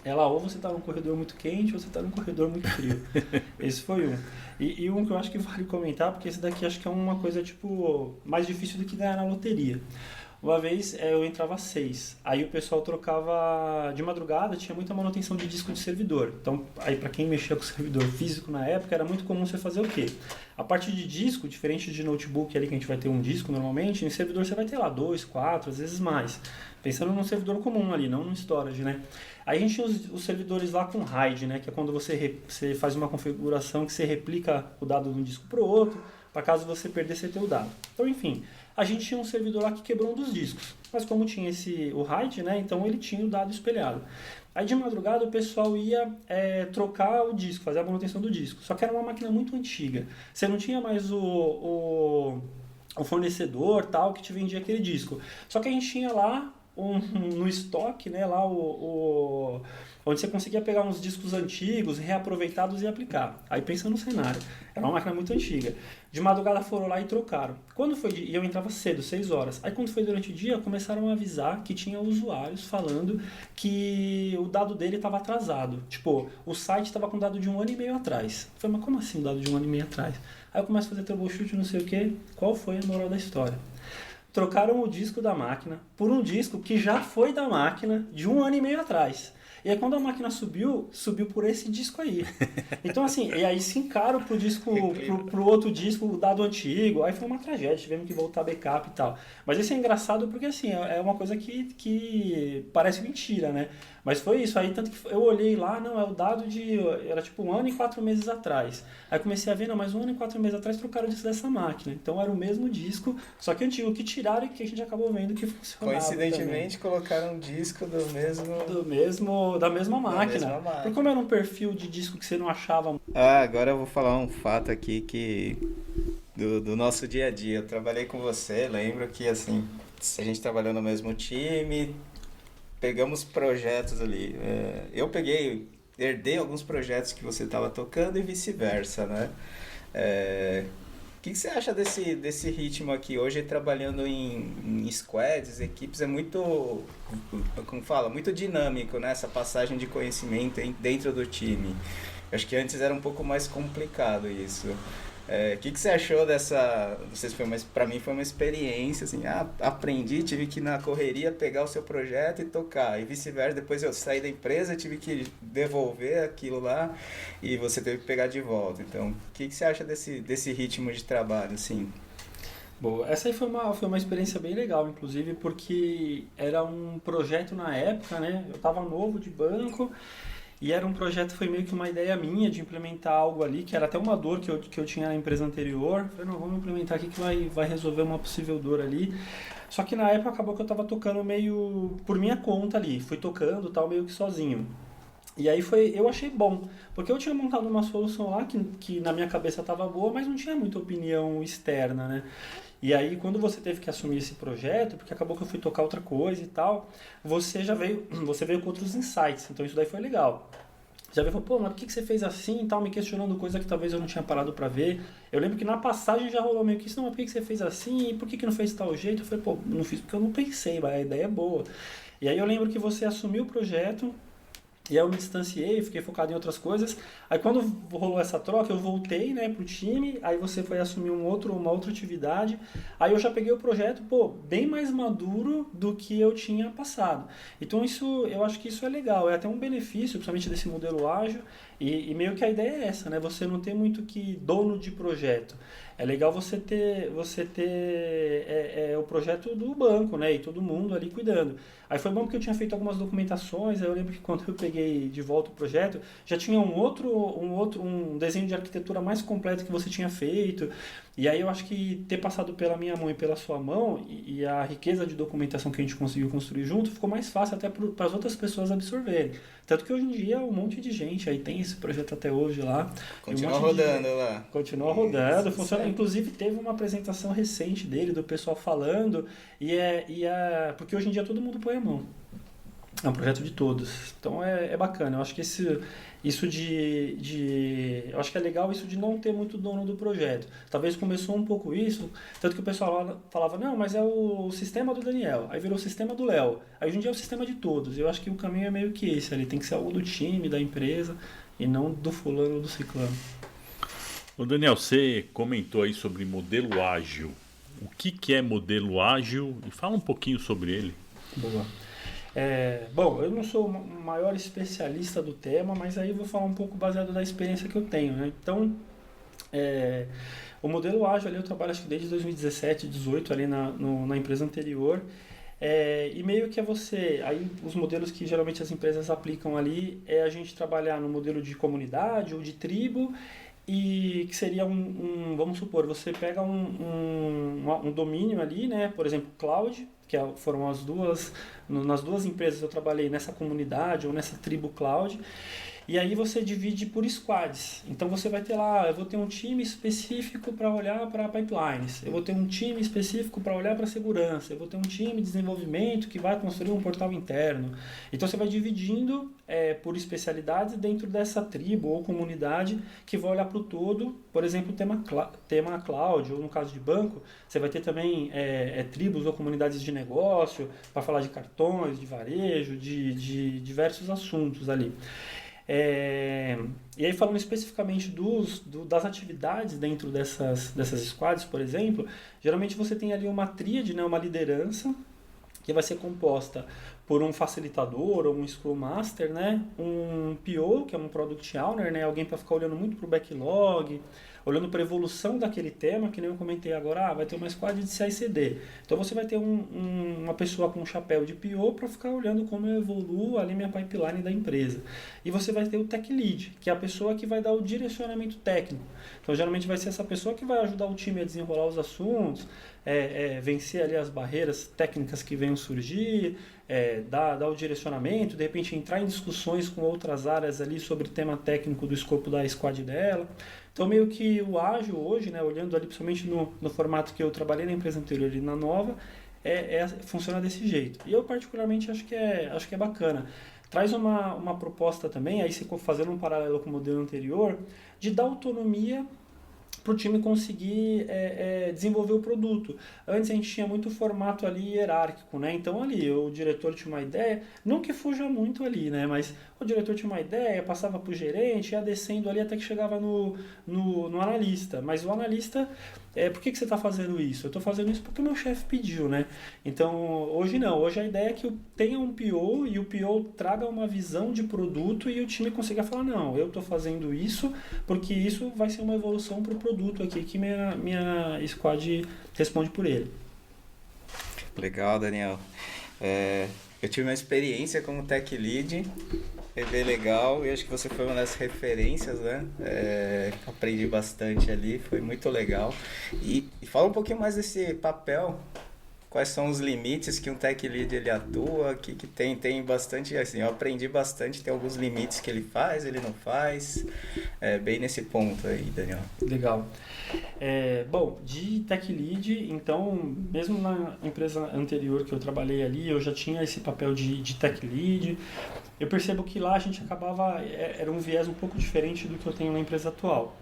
Ela ou você está num corredor muito quente ou você está num corredor muito frio. Esse foi um. E um que eu acho que vale comentar, porque esse daqui acho que é uma coisa tipo mais difícil do que ganhar na loteria. Uma vez eu entrava às 6, aí o pessoal trocava de madrugada, tinha muita manutenção de disco de servidor. Então, aí para quem mexia com servidor físico na época, era muito comum você fazer o quê? A parte de disco, diferente de notebook ali que a gente vai ter um disco normalmente, em servidor você vai ter lá 2, 4, às vezes mais. Pensando num servidor comum ali, não no storage, né? Aí a gente tinha os servidores lá com RAID, né? Que é quando você faz uma configuração que você replica o dado de um disco para o outro, para caso você perder, você ter o dado. Então, enfim, a gente tinha um servidor lá que quebrou um dos discos. Mas como tinha o RAID, né? Então ele tinha o dado espelhado. Aí de madrugada o pessoal ia trocar o disco, fazer a manutenção do disco. Só que era uma máquina muito antiga. Você não tinha mais o fornecedor tal que te vendia aquele disco. Só que a gente tinha lá no estoque, né, lá onde você conseguia pegar uns discos antigos, reaproveitados e aplicar. Aí pensa no cenário. Era uma máquina muito antiga. De madrugada foram lá e trocaram. Quando foi e eu entrava cedo, 6 horas. Aí quando foi durante o dia, começaram a avisar que tinha usuários falando que o dado dele estava atrasado. Tipo, o site estava com dado de 1 ano e meio atrás. Eu falei, mas como assim um dado de 1 ano e meio atrás? Aí eu começo a fazer troubleshoot, não sei o que. Qual foi a moral da história? Trocaram o disco da máquina por um disco que já foi da máquina de 1 ano e meio atrás. E aí quando a máquina subiu por esse disco aí. Então assim, e aí se encaram pro outro disco, o dado antigo, aí foi uma tragédia, tivemos que voltar backup e tal. Mas isso é engraçado porque assim, é uma coisa que parece mentira, né? Mas foi isso, aí tanto que eu olhei lá, não, é o dado era tipo 1 ano e 4 meses atrás. Aí comecei a ver, não, mas 1 ano e 4 meses atrás trocaram o disco dessa máquina. Então era o mesmo disco, só que antigo, que tiraram e que a gente acabou vendo que funcionava. Coincidentemente também. colocaram um disco da mesma máquina. Porque como era um perfil de disco que você não achava. Agora eu vou falar um fato aqui do nosso dia a dia. Eu trabalhei com você, lembro que assim, a gente trabalhou no mesmo time, pegamos projetos ali. Eu herdei alguns projetos que você estava tocando e vice-versa, né? O que você acha desse ritmo aqui? Hoje, trabalhando em squads, equipes, é muito, como fala, muito dinâmico, né? Essa passagem de conhecimento dentro do time. Eu acho que antes era um pouco mais complicado isso. O que você achou dessa... Não sei se foi para mim foi uma experiência, assim, aprendi, tive que ir na correria pegar o seu projeto e tocar, e vice-versa, depois eu saí da empresa, tive que devolver aquilo lá, e você teve que pegar de volta. Então, o que você acha desse ritmo de trabalho, assim? Boa, essa aí foi uma experiência bem legal, inclusive, porque era um projeto na época, né? Eu estava novo de banco, e era um projeto, foi meio que uma ideia minha de implementar algo ali, que era até uma dor que eu tinha na empresa anterior. Falei, não, vamos implementar aqui que vai resolver uma possível dor ali. Só que na época acabou que eu estava tocando meio por minha conta ali, fui tocando tal, meio que sozinho. E aí eu achei bom, porque eu tinha montado uma solução lá que na minha cabeça estava boa, mas não tinha muita opinião externa, né? E aí, quando você teve que assumir esse projeto, porque acabou que eu fui tocar outra coisa e tal, você veio com outros insights, então isso daí foi legal. Já veio e falou, pô, mas por que você fez assim e tal, me questionando coisa que talvez eu não tinha parado pra ver. Eu lembro que na passagem já rolou meio que isso, não, mas por que você fez assim e por que não fez de tal jeito? Eu falei, pô, não fiz porque eu não pensei, mas a ideia é boa. E aí eu lembro que você assumiu o projeto, e aí eu me distanciei, fiquei focado em outras coisas. Aí quando rolou essa troca, eu voltei, né, pro time, aí você foi assumir uma outra atividade. Aí eu já peguei o projeto, pô, bem mais maduro do que eu tinha passado. Então eu acho que isso é legal, é até um benefício, principalmente desse modelo ágil. E meio que a ideia é essa, né? Você não ter muito que dono de projeto. É legal você ter o projeto do banco, né? E todo mundo ali cuidando. Aí foi bom porque eu tinha feito algumas documentações, aí eu lembro que quando eu peguei de volta o projeto, já tinha um desenho de arquitetura mais completo que você tinha feito. E aí eu acho que ter passado pela minha mão e pela sua mão e a riqueza de documentação que a gente conseguiu construir junto, ficou mais fácil até para as outras pessoas absorverem. Tanto que hoje em dia um monte de gente aí tem esse projeto até hoje lá. Continua rodando lá. Continua rodando, funciona. Inclusive teve uma apresentação recente dele, do pessoal falando, porque hoje em dia todo mundo põe a mão. É um projeto de todos. Então é bacana. Eu acho que isso eu acho que é legal isso de não ter muito dono do projeto. Talvez começou um pouco isso, tanto que o pessoal falava, não, mas é o sistema do Daniel. Aí virou o sistema do Léo. Aí hoje em dia é o sistema de todos. Eu acho que o caminho é meio que esse ali. Tem que ser algo do time, da empresa, e não do fulano ou do ciclano. Ô Daniel, você comentou aí sobre modelo ágil. O que é modelo ágil? E fala um pouquinho sobre ele. Boa. Bom, eu não sou o maior especialista do tema, mas aí eu vou falar um pouco baseado na experiência que eu tenho, né? Então, o modelo ágil ali eu trabalho acho que desde 2017, 2018 ali na empresa anterior. E meio que aí os modelos que geralmente as empresas aplicam ali é a gente trabalhar no modelo de comunidade ou de tribo, e que seria vamos supor, você pega um domínio ali, né? Por exemplo, cloud, que foram nas duas empresas que eu trabalhei, nessa comunidade ou nessa tribo cloud. E aí você divide por squads. Então você vai ter lá, eu vou ter um time específico para olhar para pipelines, eu vou ter um time específico para olhar para segurança, eu vou ter um time de desenvolvimento que vai construir um portal interno. Então você vai dividindo por especialidades dentro dessa tribo ou comunidade que vai olhar para o todo. Por exemplo, tema cloud, ou no caso de banco, você vai ter também tribos ou comunidades de negócio para falar de cartões, de varejo, de diversos assuntos ali. E aí falando especificamente das atividades dentro dessas squads, por exemplo, geralmente você tem ali uma tríade, né, uma liderança, que vai ser composta por um facilitador ou um Scrum Master, né, um PO, que é um Product Owner, né, alguém para ficar olhando muito para o backlog, olhando para a evolução daquele tema, que nem eu comentei agora, vai ter uma squad de CI/CD. Então você vai ter uma pessoa com um chapéu de PO para ficar olhando como eu evoluo ali minha pipeline da empresa. E você vai ter o Tech Lead, que é a pessoa que vai dar o direcionamento técnico. Então geralmente vai ser essa pessoa que vai ajudar o time a desenrolar os assuntos, vencer ali as barreiras técnicas que venham surgir, dar o direcionamento, de repente entrar em discussões com outras áreas ali sobre o tema técnico do escopo da squad dela. Então, meio que o ágil hoje, né, olhando ali principalmente no formato que eu trabalhei na empresa anterior e na nova, funciona desse jeito. E eu particularmente acho que é bacana. Traz uma proposta também, aí se fazendo um paralelo com o modelo anterior, de dar autonomia para o time conseguir desenvolver o produto. Antes a gente tinha muito formato ali hierárquico, né? Então ali o diretor tinha uma ideia, não que fuja muito ali, né? Mas o diretor tinha uma ideia, passava para o gerente, ia descendo ali até que chegava no analista. Mas o analista, por que você está fazendo isso? Eu estou fazendo isso porque o meu chefe pediu, né? Então hoje não, hoje a ideia é que tenha um PO e o PO traga uma visão de produto e o time consiga falar, não, eu estou fazendo isso porque isso vai ser uma evolução para o produto aqui que minha squad responde por ele. Legal, Daniel. Eu tive uma experiência como Tech Lead, foi bem legal, e acho que você foi uma das referências, né? Aprendi bastante ali, foi muito legal. E fala um pouquinho mais desse papel, quais são os limites que um Tech Lead ele atua, que tem bastante, assim, eu aprendi bastante, tem alguns limites que ele faz, ele não faz, bem nesse ponto aí, Daniel. Legal. Bom, de Tech Lead, então, mesmo na empresa anterior que eu trabalhei ali, eu já tinha esse papel de Tech Lead. Eu percebo que lá a gente acabava, era um viés um pouco diferente do que eu tenho na empresa atual.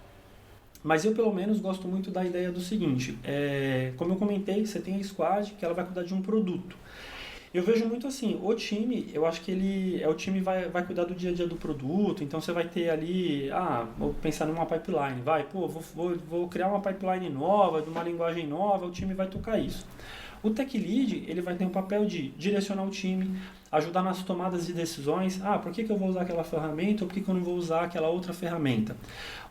Mas eu, pelo menos, gosto muito da ideia do seguinte, como eu comentei, você tem a squad que ela vai cuidar de um produto. Eu vejo muito assim, o time, eu acho que o time vai cuidar do dia a dia do produto, então você vai ter ali, vou pensar numa pipeline, vou criar uma pipeline nova, de uma linguagem nova, o time vai tocar isso. O Tech Lead, ele vai ter um papel de direcionar o time, ajudar nas tomadas de decisões. Por que eu vou usar aquela ferramenta ou por que eu não vou usar aquela outra ferramenta?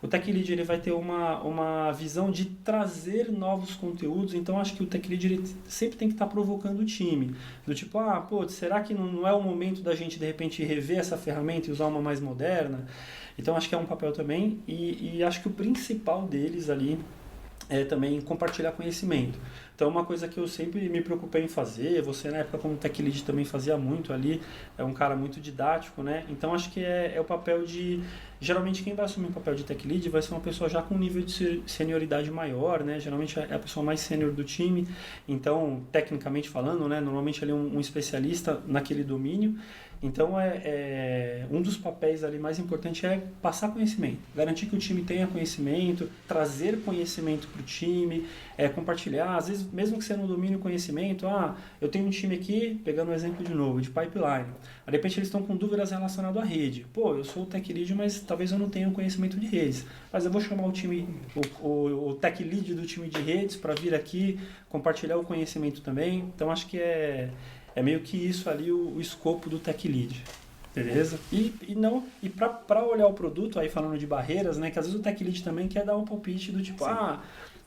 O Tech Lead ele vai ter uma visão de trazer novos conteúdos, então acho que o Tech Lead ele sempre tem que estar provocando o time. Do tipo, será que não é o momento da gente de repente rever essa ferramenta e usar uma mais moderna? Então acho que é um papel também e acho que o principal deles ali é também compartilhar conhecimento. Então, uma coisa que eu sempre me preocupei em fazer, você na época como Tech Lead também fazia muito ali, é um cara muito didático, né? Então, acho que é o papel de Geralmente quem vai assumir um papel de tech lead vai ser uma pessoa já com um nível de senioridade maior, né? Geralmente é a pessoa mais sênior do time, então, tecnicamente falando, né? Normalmente ele é um especialista naquele domínio. Então, um dos papéis ali mais importantes é passar conhecimento, garantir que o time tenha conhecimento, trazer conhecimento para o time, compartilhar. Às vezes, mesmo que você não domine o conhecimento, eu tenho um time aqui, pegando um exemplo de novo, de pipeline. De repente, eles estão com dúvidas relacionadas à rede. Pô, eu sou o tech lead, mas talvez eu não tenha conhecimento de redes. Mas eu vou chamar o time, o tech lead do time de redes para vir aqui, compartilhar o conhecimento também. Então, acho que é meio que isso ali o escopo do tech lead, beleza? E para olhar o produto, aí falando de barreiras, né, que às vezes o tech lead também quer dar um palpite do tipo, o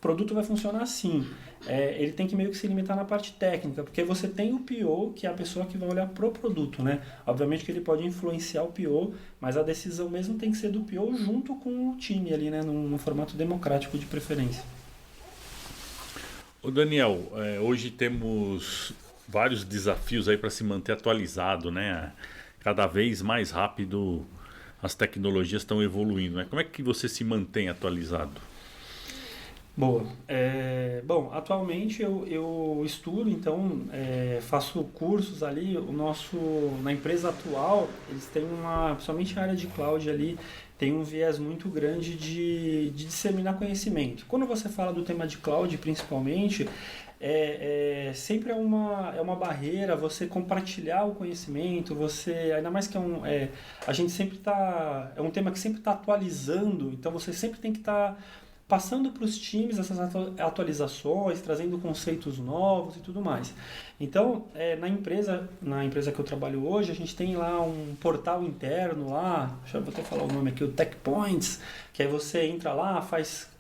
produto vai funcionar assim. Ele tem que meio que se limitar na parte técnica, porque você tem o PO, que é a pessoa que vai olhar pro produto, né? Obviamente que ele pode influenciar o PO, mas a decisão mesmo tem que ser do PO junto com o time ali, né, num formato democrático de preferência. Ô Daniel, hoje temos vários desafios aí para se manter atualizado, né? Cada vez mais rápido as tecnologias estão evoluindo, né? Como é que você se mantém atualizado? Boa. Bom, atualmente eu estudo, então faço cursos ali. Na empresa atual, eles têm principalmente a área de cloud ali, tem um viés muito grande de disseminar conhecimento. Quando você fala do tema de cloud, principalmente, sempre é uma barreira você compartilhar o conhecimento, ainda mais que a gente sempre é um tema que sempre está atualizando, então você sempre tem que estar passando para os times essas atualizações, trazendo conceitos novos e tudo mais. Então, na empresa que eu trabalho hoje, a gente tem lá um portal interno lá, vou até falar o nome aqui, o Tech Points, que aí você entra lá, faz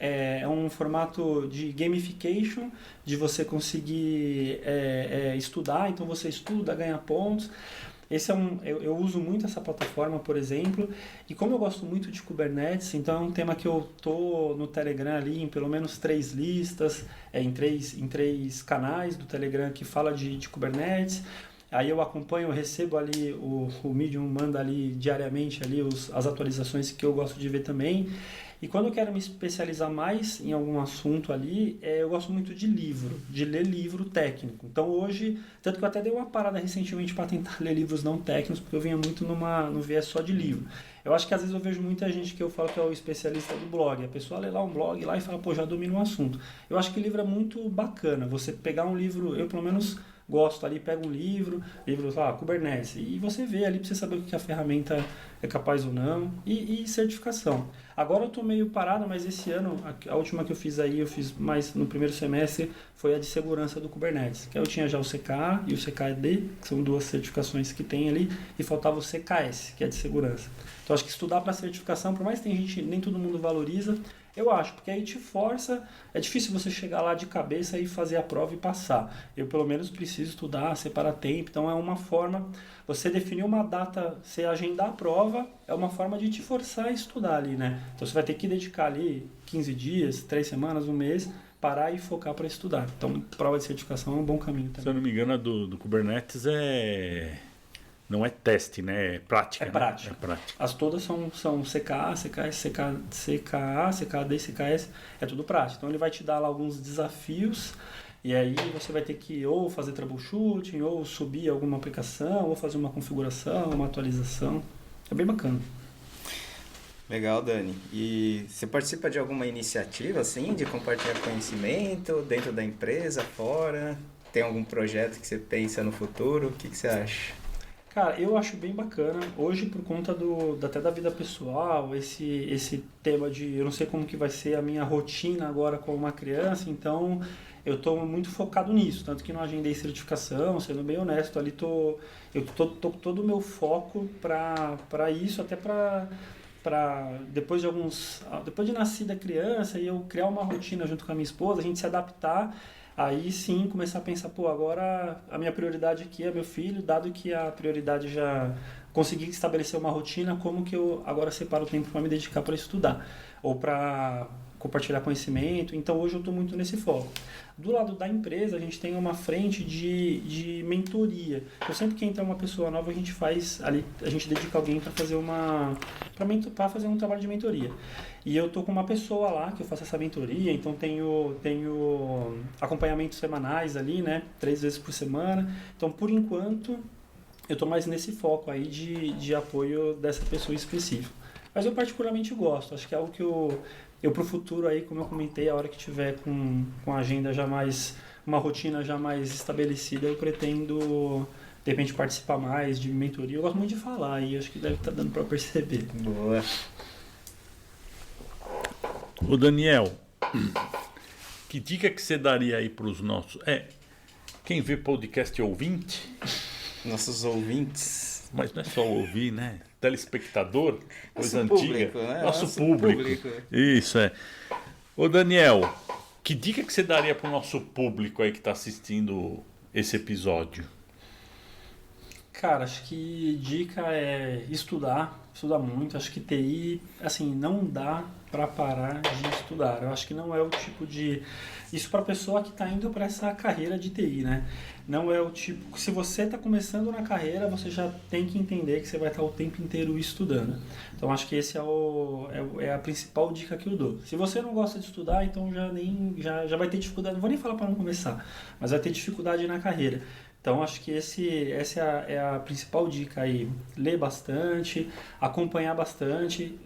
um formato de gamification, de você conseguir estudar, então você estuda, ganha pontos. Eu uso muito essa plataforma, por exemplo, e como eu gosto muito de Kubernetes, então é um tema que eu tô no Telegram ali em pelo menos 3 listas, em três canais do Telegram que fala de Kubernetes. Aí eu acompanho, eu recebo ali, o Medium manda ali diariamente ali as atualizações que eu gosto de ver também. E quando eu quero me especializar mais em algum assunto ali, eu gosto muito de ler livro técnico. Então hoje, tanto que eu até dei uma parada recentemente para tentar ler livros não técnicos, porque eu vinha muito no viés só de livro. Eu acho que às vezes eu vejo muita gente que eu falo que é o especialista do blog. A pessoa lê lá um blog lá e fala, pô, já domina um assunto. Eu acho que livro é muito bacana. Você pegar um livro, eu pelo menos gosto ali, pega um livro, Kubernetes, e você vê ali para você saber o que a ferramenta é capaz ou não, e certificação. Agora eu estou meio parado, mas esse ano, a última que eu fiz aí, eu fiz mais no primeiro semestre, foi a de segurança do Kubernetes, que eu tinha já o CKA e o CKD, que são 2 certificações que tem ali, e faltava o CKS, que é de segurança. Então acho que estudar para certificação, por mais que tem gente, nem todo mundo valoriza, eu acho, porque aí te força, é difícil você chegar lá de cabeça e fazer a prova e passar. Eu pelo menos preciso estudar, separar tempo, então é uma forma, você definir uma data, você agendar a prova, é uma forma de te forçar a estudar ali, né? Então você vai ter que dedicar ali 15 dias, 3 semanas, um mês, parar e focar para estudar. Então prova de certificação é um bom caminho também. Se eu não me engano, a do Kubernetes não é teste, né? É prática. É prática. Né? É prática. As todas são CKA, CKS, CKA, CKD, CKS, é tudo prática. Então ele vai te dar lá alguns desafios e aí você vai ter que ou fazer troubleshooting, ou subir alguma aplicação, ou fazer uma configuração, uma atualização. É bem bacana. Legal, Dani. E você participa de alguma iniciativa, assim, de compartilhar conhecimento dentro da empresa, fora? Tem algum projeto que você pensa no futuro? O que você acha? Cara, eu acho bem bacana. Hoje, por conta até da vida pessoal, esse tema de... Eu não sei como que vai ser a minha rotina agora com uma criança, então eu estou muito focado nisso. Tanto que não agendei certificação, sendo bem honesto, ali eu tô todo o meu foco para isso, até para depois de nascida a criança, e eu criar uma rotina junto com a minha esposa, a gente se adaptar. Aí sim começar a pensar, agora a minha prioridade aqui é meu filho, dado que a prioridade já consegui estabelecer uma rotina, como que eu agora separo o tempo para me dedicar para estudar? Ou para compartilhar conhecimento. Então hoje eu estou muito nesse foco. Do lado da empresa, a gente tem uma frente de mentoria. Então sempre que entra uma pessoa nova, a gente faz ali, a gente dedica alguém para fazer para fazer um trabalho de mentoria. E eu tô com uma pessoa lá que eu faço essa mentoria, então tenho acompanhamentos semanais ali, né, 3 vezes por semana. Então por enquanto eu tô mais nesse foco aí de apoio dessa pessoa específica. Mas eu particularmente gosto, acho que é algo que eu pro futuro aí, como eu comentei, a hora que tiver com a agenda já mais, uma rotina já mais estabelecida, eu pretendo, de repente, participar mais de mentoria. Eu gosto muito de falar e acho que deve estar dando para perceber. Boa. Ô Daniel, que dica que você daria aí para os nossos... quem vê podcast ouvinte... Nossos ouvintes. Mas não é só ouvir, né? Telespectador, coisa Nosso antiga. público, né? Nosso Nosso público. Isso, é. Ô Daniel, que dica que você daria para o nosso público aí que está assistindo esse episódio? Cara, acho que dica é estudar muito. Acho que TI, assim, não dá para parar de estudar. Eu acho que não é o tipo de... Isso para a pessoa que está indo para essa carreira de TI, né? Não é o tipo... Se você está começando na carreira, você já tem que entender que você vai estar o tempo inteiro estudando. Então, acho que esse é a principal dica que eu dou. Se você não gosta de estudar, então já vai ter dificuldade. Não vou nem falar para não começar, mas vai ter dificuldade na carreira. Então, acho que essa é a principal dica aí. Ler bastante, acompanhar bastante.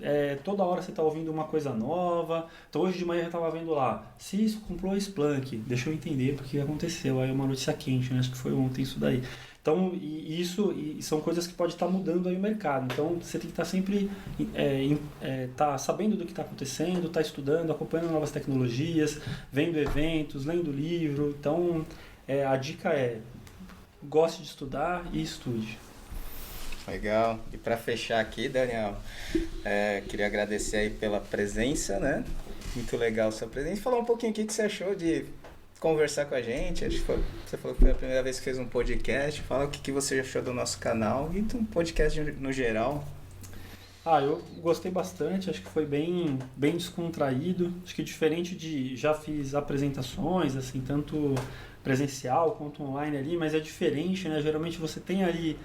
Toda hora você está ouvindo uma coisa nova. Então, hoje de manhã eu estava vendo lá, Cisco comprou Splunk. Deixa eu entender porque aconteceu. Aí uma notícia quente, né? Acho que foi ontem isso daí. Então, e são coisas que pode estar mudando aí o mercado. Então, você tem que estar sempre tá sabendo do que está acontecendo, tá estudando, acompanhando novas tecnologias, vendo eventos, lendo livro. Então, a dica é... Goste de estudar e estude. Legal. E para fechar aqui, Daniel, queria agradecer aí pela presença, né? Muito legal a sua presença. E falar um pouquinho aqui o que você achou de conversar com a gente. Acho que você falou que foi a primeira vez que fez um podcast. Fala o que você achou do nosso canal e do podcast no geral. Eu gostei bastante, acho que foi bem descontraído. Acho que diferente já fiz apresentações, assim, tanto presencial quanto online ali, mas é diferente, né? Geralmente você tem ali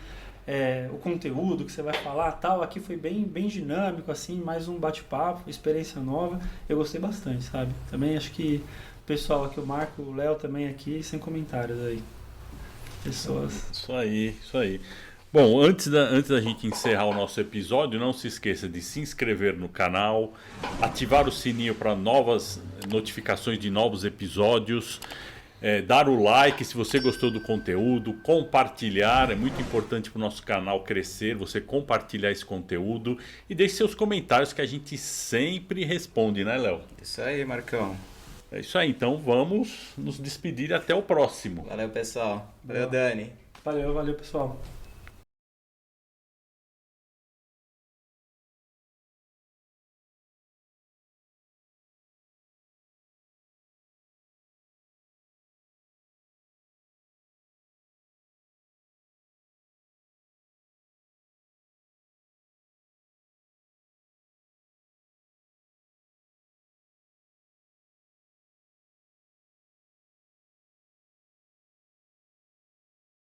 o conteúdo que você vai falar, tal. Aqui foi bem dinâmico, assim, mais um bate-papo, experiência nova. Eu gostei bastante, sabe? Também acho que o pessoal aqui, o Marco, o Léo também aqui, sem comentários aí. Pessoas. Isso aí. Bom, antes da gente encerrar o nosso episódio, não se esqueça de se inscrever no canal, ativar o sininho para novas notificações de novos episódios, dar o like se você gostou do conteúdo, compartilhar, é muito importante para o nosso canal crescer, você compartilhar esse conteúdo e deixe seus comentários que a gente sempre responde, né, Léo? Isso aí, Marcão. É isso aí, então vamos nos despedir até o próximo. Valeu, pessoal. Valeu, Dani. Valeu, pessoal.